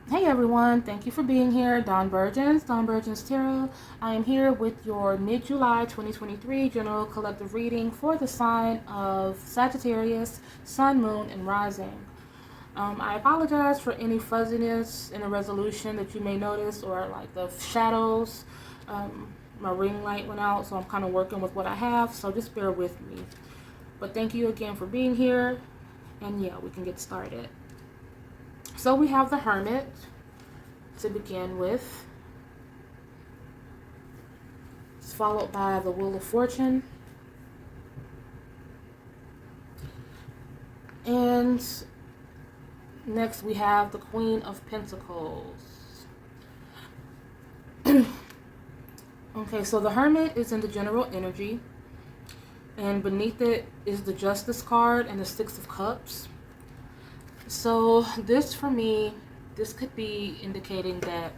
Hey everyone, thank you for being here. Dawn Virgins Tarot. I am here with your mid-July 2023 general collective reading for the sign of Sagittarius, Sun, Moon, and Rising. I apologize for any fuzziness in the resolution that you may notice or like the shadows. My ring light went out, so I'm kind of working with what I have, so just bear with me. But thank you again for being here, and yeah, we can get started. So we have the Hermit to begin with. It's followed by the Wheel of Fortune. And next we have the Queen of Pentacles. Okay, so the Hermit is in the general energy. And beneath it is the Justice card and the Six of Cups. So this for me, this could be indicating that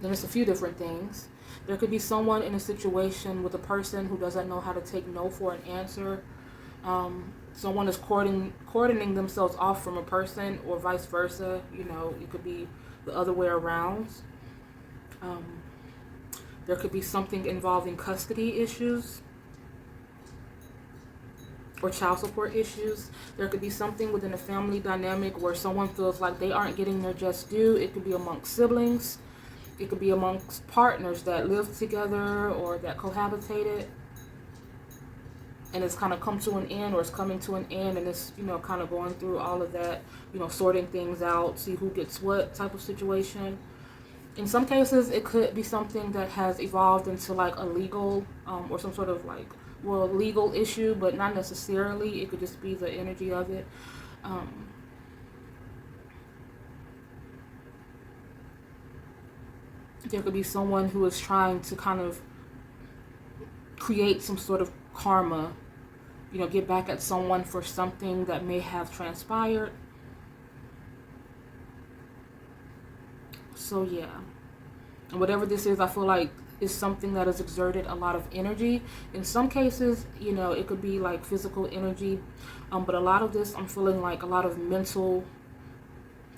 there's a few different things. There could be someone in a situation with a person who doesn't know how to take no for an answer. Someone is cordoning themselves off from a person, or vice versa. You know, it could be the other way around. There could be something involving custody issues or child support issues. There could be something within a family dynamic where someone feels like they aren't getting their just due. It could be amongst siblings. It could be amongst partners that live together or that cohabitated. And it's kind of come to an end, or it's coming to an end, and it's, you know, kind of going through all of that, you know, sorting things out, see who gets what type of situation. In some cases, it could be something that has evolved into like a legal or some sort of like, well, legal issue, but not necessarily. It could just be the energy of it. There could be someone who is trying to kind of create some sort of karma, you know, get back at someone for something that may have transpired. So yeah, and whatever this is, I feel like is something that has exerted a lot of energy. In some cases, you know, it could be like physical energy, but a lot of this, I'm feeling like a lot of mental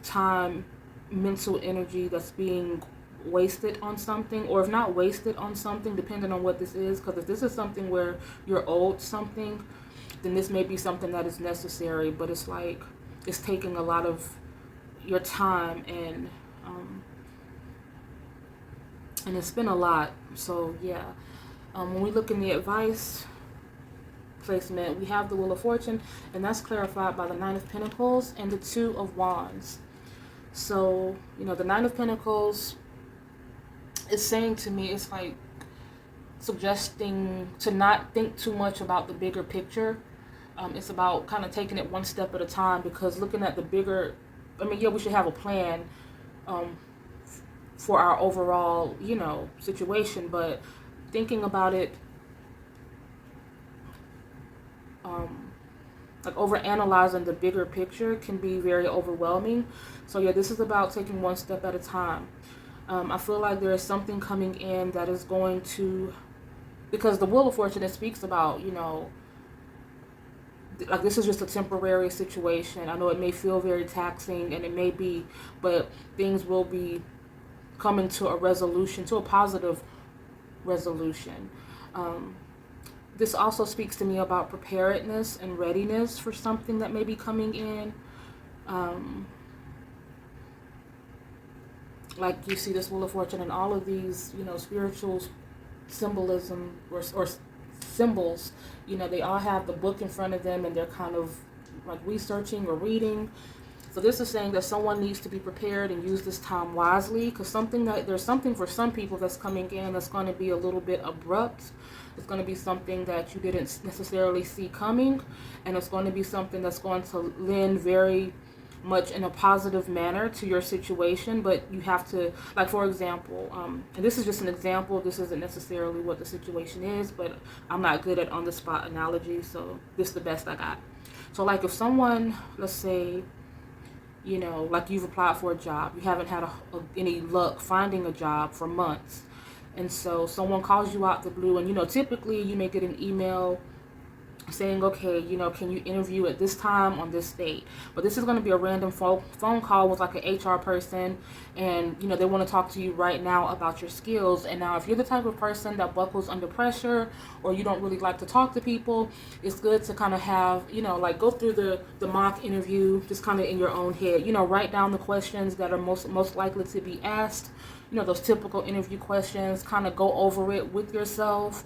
time, mental energy that's being wasted on something, or if not wasted on something, depending on what this is. Because if this is something where you're owed something, then this may be something that is necessary, but it's like it's taking a lot of your time, and it's been a lot. So yeah, when we look in the advice placement, we have the Wheel of Fortune, and that's clarified by the Nine of Pentacles and the Two of Wands. So, you know, the Nine of Pentacles is saying to me, it's like suggesting to not think too much about the bigger picture. It's about kind of taking it one step at a time, because looking at the bigger, I mean, yeah, we should have a plan for our overall, you know, situation, but thinking about it, like over analyzing the bigger picture can be very overwhelming. So yeah, this is about taking one step at a time. I feel like there is something coming in that is going to, because the Wheel of Fortune, it speaks about, you know, like this is just a temporary situation. I know it may feel very taxing, and it may be, but things will be coming to a resolution, to a positive resolution. This also speaks to me about preparedness and readiness for something that may be coming in. Like you see this Wheel of Fortune and all of these, you know, spiritual symbolism or symbols, you know, they all have the book in front of them, and they're kind of like researching or reading. So this is saying that someone needs to be prepared and use this time wisely, because there's something for some people that's coming in that's going to be a little bit abrupt. It's going to be something that you didn't necessarily see coming, and it's going to be something that's going to lend very much in a positive manner to your situation. But you have to, like, for example, and this is just an example, this isn't necessarily what the situation is, but I'm not good at on the spot analogy, so this is the best I got. So like if someone, let's say, you know, like you've applied for a job, you haven't had any luck finding a job for months, and so someone calls you out the blue, and you know, typically you may get an email saying, okay, you know, can you interview at this time on this date? But this is going to be a random phone call with like an HR person, and you know, they want to talk to you right now about your skills. And now, if you're the type of person that buckles under pressure, or you don't really like to talk to people, it's good to kind of have, you know, like go through the mock interview just kind of in your own head. You know, write down the questions that are most likely to be asked. You know, those typical interview questions. Kind of go over it with yourself.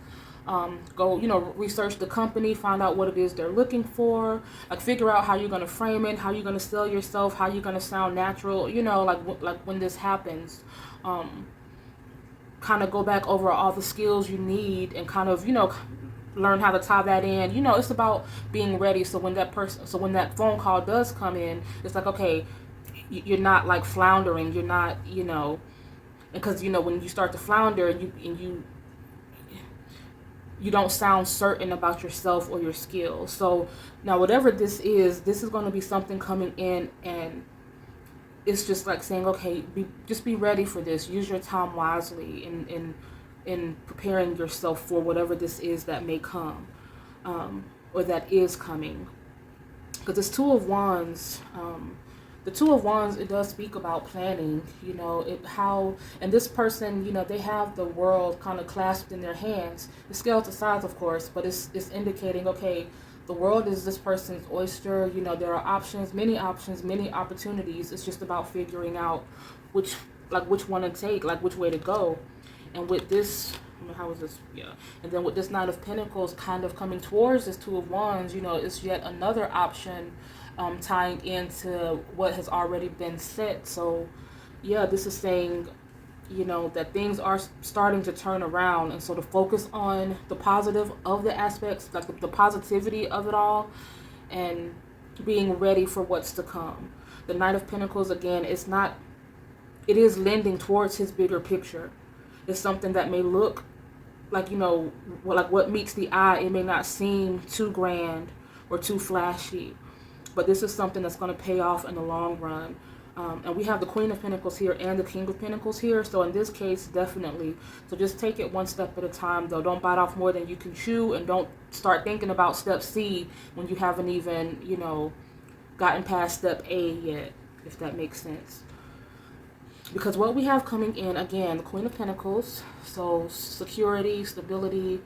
Go, you know, research the company, find out what it is they're looking for, like figure out how you're going to frame it, how you're going to sell yourself, how you're going to sound natural, you know, like when this happens. Kind of go back over all the skills you need and kind of, you know, learn how to tie that in. You know, it's about being ready, so when that phone call does come in, it's like, okay, you're not like floundering, you're not, you know, because, you know, when you start to flounder and you don't sound certain about yourself or your skills. So now whatever this is going to be something coming in, and it's just like saying, okay, just be ready for this. Use your time wisely in preparing yourself for whatever this is that may come, or that is coming. Because this Two of Wands, the Two of Wands, it does speak about planning, you know, and this person, you know, they have the world kind of clasped in their hands. The scale to size, of course, but it's indicating, okay, the world is this person's oyster. You know, there are options, many opportunities. It's just about figuring out which one to take, like which way to go. And with this, how is this? Yeah. And then with this Knight of Pentacles kind of coming towards this Two of Wands, you know, it's yet another option, tying into what has already been set. So yeah, this is saying, you know, that things are starting to turn around, and so to focus on the positive of the aspects, like the positivity of it all, and being ready for what's to come. The Knight of Pentacles, again, it is lending towards his bigger picture. It's something that may look like, you know, like what meets the eye. It may not seem too grand or too flashy, but this is something that's going to pay off in the long run. And we have the Queen of Pentacles here and the King of Pentacles here. So in this case, definitely. So just take it one step at a time, though. Don't bite off more than you can chew, and don't start thinking about step C when you haven't even, you know, gotten past step A yet, if that makes sense. Because what we have coming in, again, the Queen of Pentacles, so security, stability,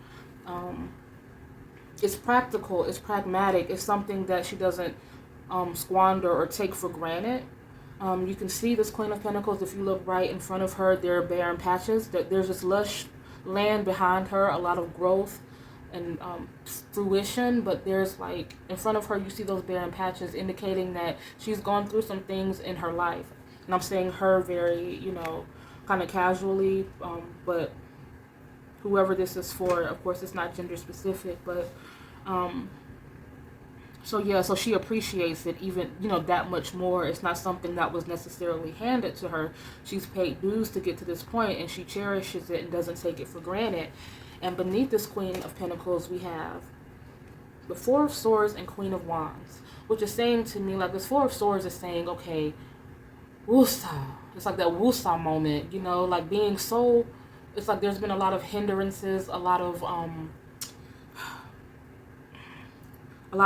it's practical, it's pragmatic, it's something that she doesn't squander or take for granted. You can see this Queen of Pentacles, if you look right in front of her, there are barren patches. There's this lush land behind her, a lot of growth and fruition, but there's like, in front of her, you see those barren patches, indicating that she's gone through some things in her life. And I'm saying her very, you know, kind of casually, but whoever this is for, of course, it's not gender specific, but so yeah, so she appreciates it even, you know, that much more. It's not something that was necessarily handed to her. She's paid dues to get to this point, and she cherishes it and doesn't take it for granted. And beneath this Queen of Pentacles, we have the Four of Swords and Queen of Wands, which is saying to me, like, this Four of Swords is saying, okay, woosah. It's like that woosah moment, you know, like being so, it's like there's been a lot of hindrances, a lot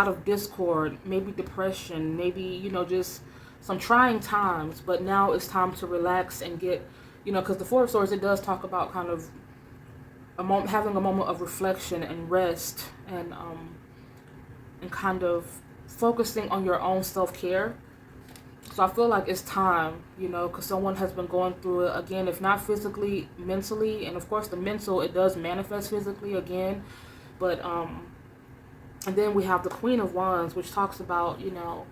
of discord, maybe depression, maybe, you know, just some trying times, but now it's time to relax and get, you know, because the Four of Swords, it does talk about kind of having a moment of reflection and rest, and kind of focusing on your own self-care. So I feel like it's time, you know, because someone has been going through it, again, if not physically, mentally, and of course the mental, it does manifest physically again, but and then we have the Queen of Wands, which talks about, you know,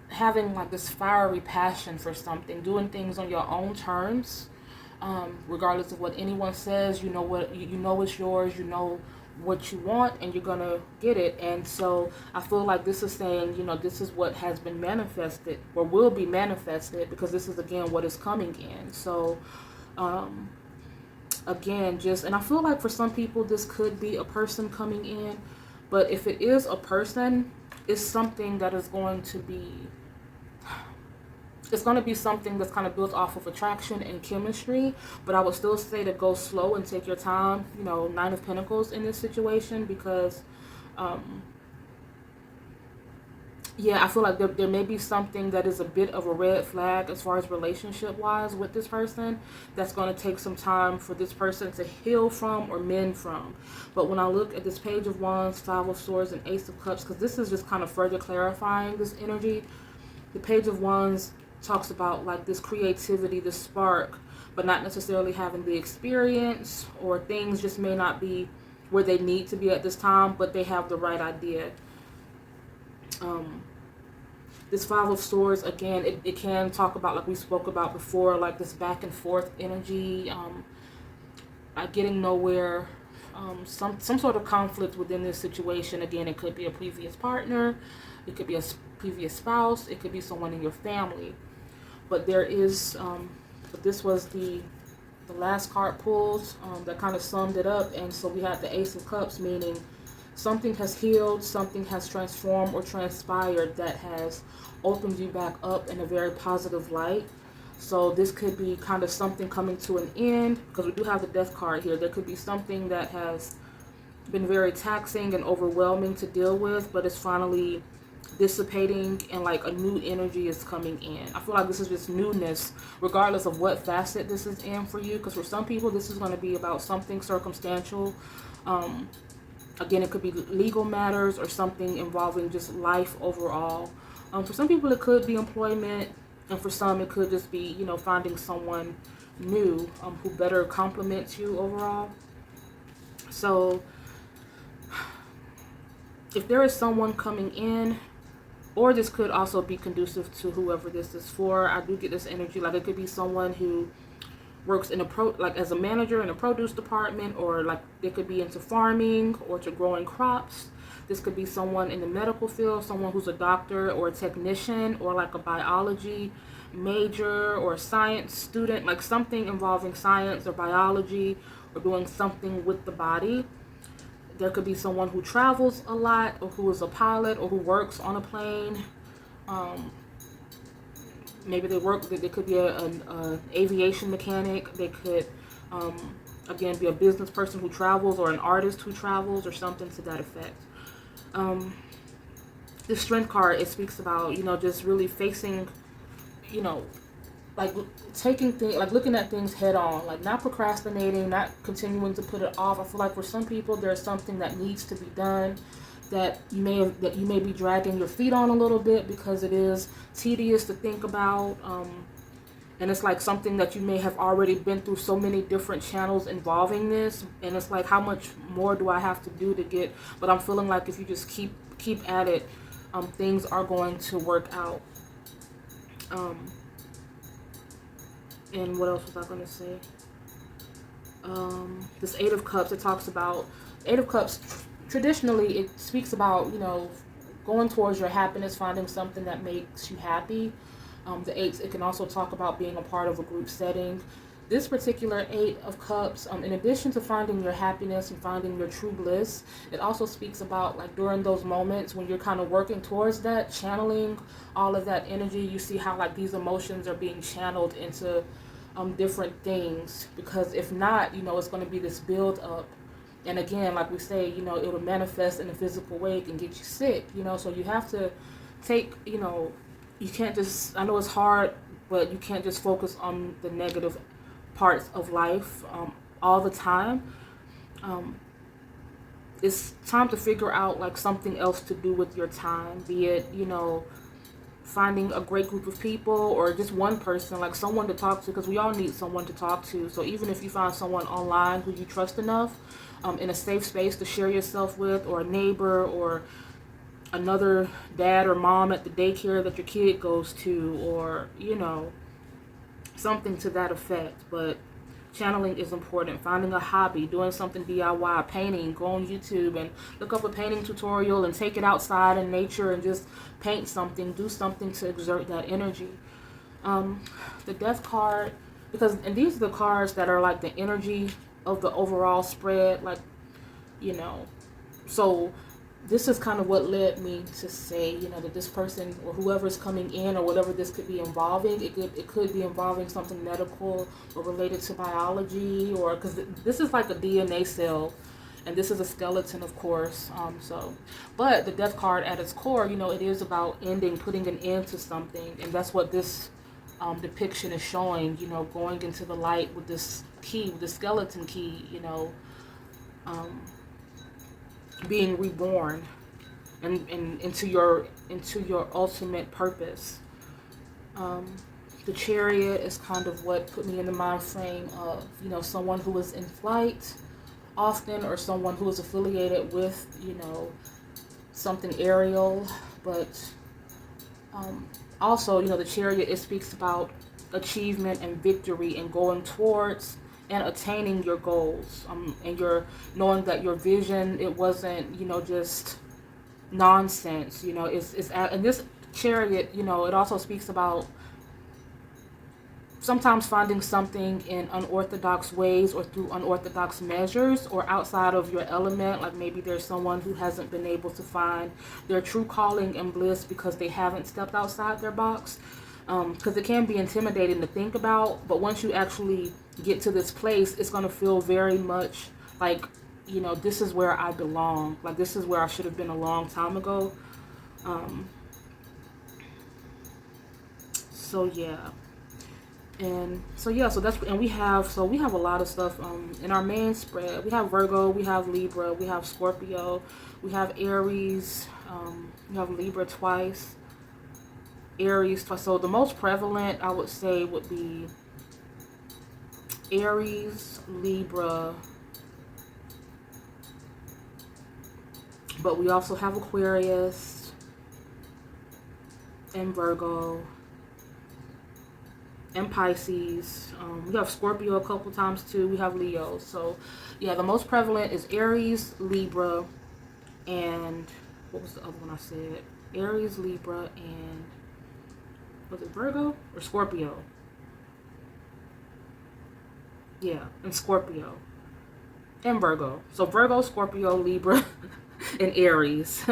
having like this fiery passion for something, doing things on your own terms, regardless of what anyone says. You know what, you know it's yours, you know what you want, and you're gonna get it. And so I feel like this is saying, you know, this is what has been manifested or will be manifested, because this is again what is coming in. So again, just, and I feel like for some people this could be a person coming in, but if it is a person, it's something that is going to be, it's going to be something that's kind of built off of attraction and chemistry. But I would still say to go slow and take your time, you know, Nine of Pentacles in this situation, because Yeah, I feel like there may be something that is a bit of a red flag as far as relationship wise with this person that's going to take some time for this person to heal from or mend from. But when I look at this Page of Wands, Five of Swords, and Ace of Cups, because this is just kind of further clarifying this energy, the Page of Wands talks about like this creativity, this spark, but not necessarily having the experience, or things just may not be where they need to be at this time, but they have the right idea. This Five of Swords, again, it can talk about, like we spoke about before, like this back and forth energy, like getting nowhere, some sort of conflict within this situation. Again, it could be a previous partner, it could be a previous spouse, it could be someone in your family. But there is, but this was the last card pulled that kind of summed it up. And so we had the Ace of Cups, meaning something has healed, something has transformed or transpired that has opened you back up in a very positive light. So this could be kind of something coming to an end, because we do have the Death card here. There could be something that has been very taxing and overwhelming to deal with, but it's finally dissipating, and like a new energy is coming in. I feel like this is just newness, regardless of what facet this is in for you, because for some people this is going to be about something circumstantial. Again, it could be legal matters or something involving just life overall. For some people it could be employment, and for some it could just be, you know, finding someone new who better complements you overall. So if there is someone coming in, or this could also be conducive to whoever this is for, I do get this energy like it could be someone who works in like as a manager in a produce department, or like they could be into farming or to growing crops. This could be someone in the medical field, someone who's a doctor or a technician, or like a biology major or a science student, like something involving science or biology, or doing something with the body. There could be someone who travels a lot, or who is a pilot, or who works on a plane. Maybe they could be an aviation mechanic. They could, again, be a business person who travels, or an artist who travels, or something to that effect. The Strength card, it speaks about, you know, just really facing, you know, like taking things, like looking at things head on, like not procrastinating, not continuing to put it off. I feel like for some people there's something that needs to be done that you may be dragging your feet on a little bit, because it is tedious to think about, and it's like something that you may have already been through so many different channels involving this, and it's like, how much more do I have to do to get? But I'm feeling like if you just keep at it, things are going to work out. And what else was I going to say? This Eight of Cups, it talks about, Eight of Cups, traditionally it speaks about, you know, going towards your happiness, finding something that makes you happy. The Eights, it can also talk about being a part of a group setting. This particular Eight of Cups, in addition to finding your happiness and finding your true bliss, it also speaks about like during those moments when you're kind of working towards that, channeling all of that energy. You see how like these emotions are being channeled into different things, because if not, you know, it's going to be this build up, and again, like we say, you know, it'll manifest in a physical way. It can get you sick, you know, so you have to take, you know, you can't just, I know it's hard, but you can't just focus on the negative parts of life all the time. It's time to figure out like something else to do with your time, be it, you know, finding a great group of people, or just one person, like someone to talk to, because we all need someone to talk to. So even if you find someone online who you trust enough, in a safe space to share yourself with, or a neighbor, or another dad or mom at the daycare that your kid goes to, or, you know, something to that effect. But channeling is important. Finding a hobby, doing something DIY, painting, go on YouTube and look up a painting tutorial and take it outside in nature and just paint something, do something to exert that energy. The Death card, and these are the cards that are like the energy of the overall spread, like, you know, so this is kind of what led me to say, you know, that this person or whoever's coming in, or whatever this could be involving, it could be involving something medical or related to biology, or because this is like a DNA cell And this is a skeleton, of course. But the death card at its core, it is about ending, putting an end to something. And that's what this depiction is showing, going into the light with this key, with the skeleton key, being reborn and into your ultimate purpose. The Chariot is kind of what put me in the mind frame of, someone who is in flight often, or someone who is affiliated with, something aerial. But also, the Chariot, it speaks about achievement and victory and going towards and attaining your goals. And you're knowing that your vision, it wasn't, just nonsense. And this Chariot, it also speaks about sometimes finding something in unorthodox ways or through unorthodox measures or outside of your element. Like maybe there's someone who hasn't been able to find their true calling and bliss because they haven't stepped outside their box. Because it can be intimidating to think about, but once you actually get to this place, it's going to feel very much like, this is where I belong. Like this is where I should have been a long time ago. So we have a lot of stuff in our main spread. We have Virgo, we have Libra, we have Scorpio, we have Aries, we have Libra twice, Aries twice. So the most prevalent, I would say, would be Aries, Libra, but we also have Aquarius and Virgo and Pisces. We have Scorpio a couple times too. We have Leo. So yeah, the most prevalent is Aries, Libra, and what was the other one I said? Aries, Libra, and was it Virgo or Scorpio? Yeah, and Scorpio and Virgo. So Virgo, Scorpio, Libra, and Aries.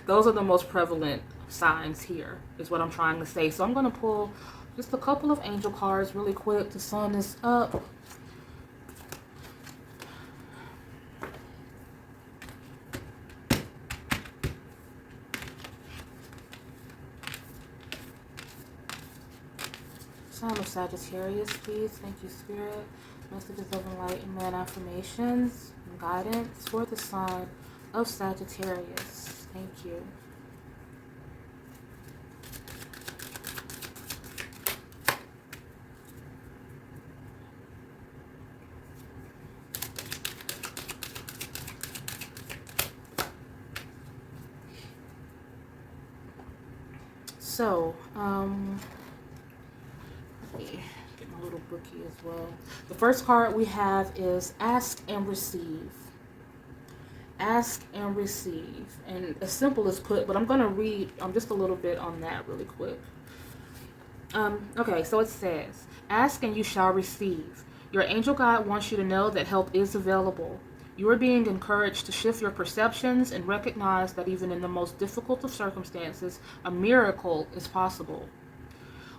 Those are the most prevalent signs here, is what I'm trying to say. So I'm going to pull just a couple of angel cards really quick to sum this up. Sign of Sagittarius, please. Thank you, Spirit. Messages of enlightenment, affirmations, and guidance for the sign of Sagittarius. Thank you. So, let me get my little bookie as well. The first card we have is Ask and Receive. Ask and receive. And as simple as put, but I'm going to read just a little bit on that really quick. Okay, so it says, ask and you shall receive. Your angel guide wants you to know that help is available. You are being encouraged to shift your perceptions and recognize that even in the most difficult of circumstances, a miracle is possible.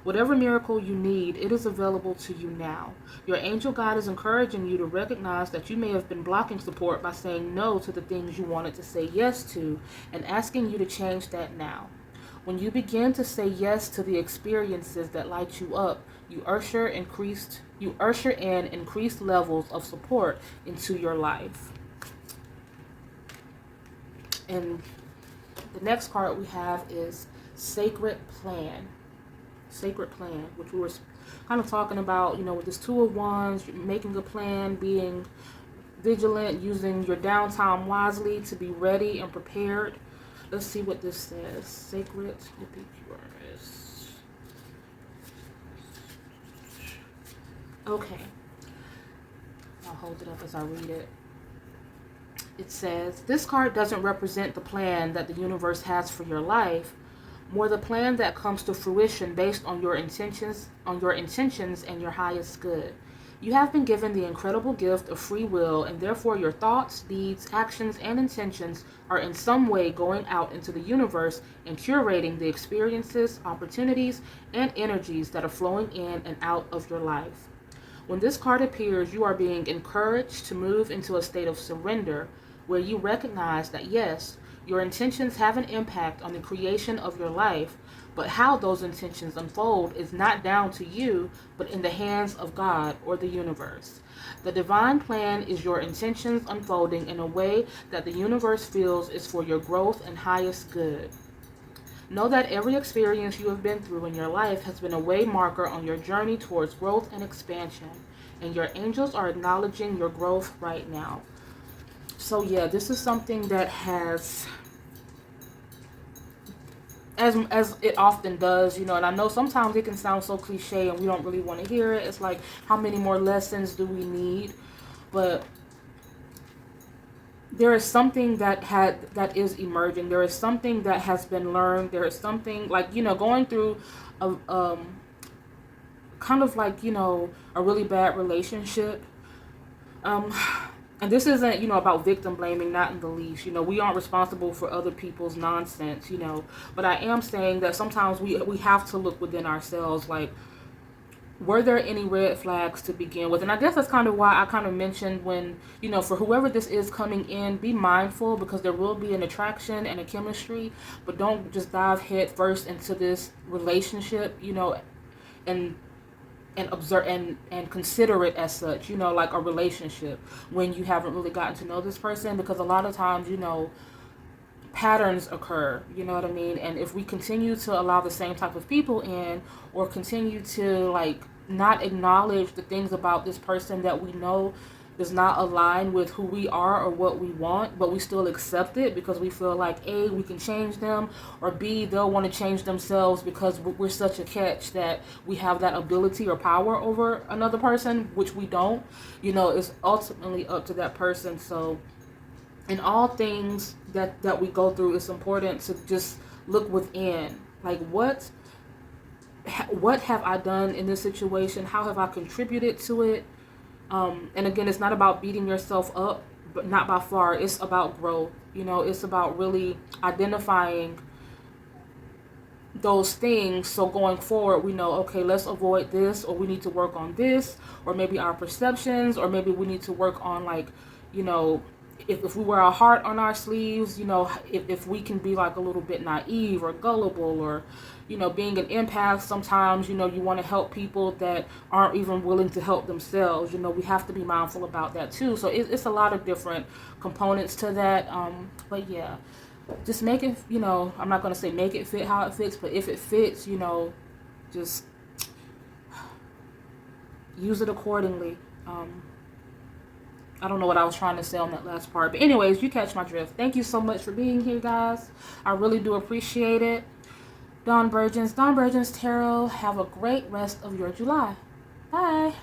Whatever miracle you need, it is available to you now. Your angel guide is encouraging you to recognize that you may have been blocking support by saying no to the things you wanted to say yes to, and asking you to change that now. When you begin to say yes to the experiences that light you up, you usher in increased levels of support into your life. And the next card we have is Sacred Plan. Sacred Plan, which we were kind of talking about, with this Two of Wands, making a plan, being vigilant, using your downtime wisely to be ready and prepared. Let's see what this says. Sacred Epicurus. Okay. I'll hold it up as I read it. It says, this card doesn't represent the plan that the universe has for your life, more the plan that comes to fruition based on your intentions and your highest good. You have been given the incredible gift of free will, and therefore your thoughts, deeds, actions, and intentions are in some way going out into the universe and curating the experiences, opportunities, and energies that are flowing in and out of your life. When this card appears, you are being encouraged to move into a state of surrender, where you recognize that yes, your intentions have an impact on the creation of your life, but how those intentions unfold is not down to you, but in the hands of God or the universe. The divine plan is your intentions unfolding in a way that the universe feels is for your growth and highest good. Know that every experience you have been through in your life has been a way marker on your journey towards growth and expansion, and your angels are acknowledging your growth right now. So yeah, this is something that has, as it often does, and I know sometimes it can sound so cliche and we don't really want to hear it. It's like, how many more lessons do we need? But there is something that is emerging. There is something that has been learned. There is something like, going through a kind of like, a really bad relationship. And this isn't, about victim blaming, not in the least. We aren't responsible for other people's nonsense, But I am saying that sometimes we have to look within ourselves, like, were there any red flags to begin with? And I guess that's kind of why I kind of mentioned when, for whoever this is coming in, be mindful, because there will be an attraction and a chemistry, but don't just dive head first into this relationship, and observe and consider it as such, like a relationship, when you haven't really gotten to know this person, because a lot of times, patterns occur, you know what I mean? And if we continue to allow the same type of people in, or continue to like not acknowledge the things about this person that we know does not align with who we are or what we want, but we still accept it because we feel like A, we can change them, or B, they'll want to change themselves because we're such a catch that we have that ability or power over another person, which we don't. It's ultimately up to that person. So in all things that we go through, it's important to just look within. Like, what have I done in this situation? How have I contributed to it? And again, it's not about beating yourself up, but not by far. It's about growth. It's about really identifying those things. So going forward, we know, okay, let's avoid this, or we need to work on this, or maybe our perceptions, or maybe we need to work on, like, if we wear our heart on our sleeves, if we can be like a little bit naive or gullible, or, being an empath, sometimes, you want to help people that aren't even willing to help themselves. We have to be mindful about that too. So it's a lot of different components to that. But yeah, just make it, I'm not going to say make it fit how it fits, but if it fits, just use it accordingly. I don't know what I was trying to say on that last part. But anyways, you catch my drift. Thank you so much for being here, guys. I really do appreciate it. Dawn Virgins Tarot, have a great rest of your July. Bye.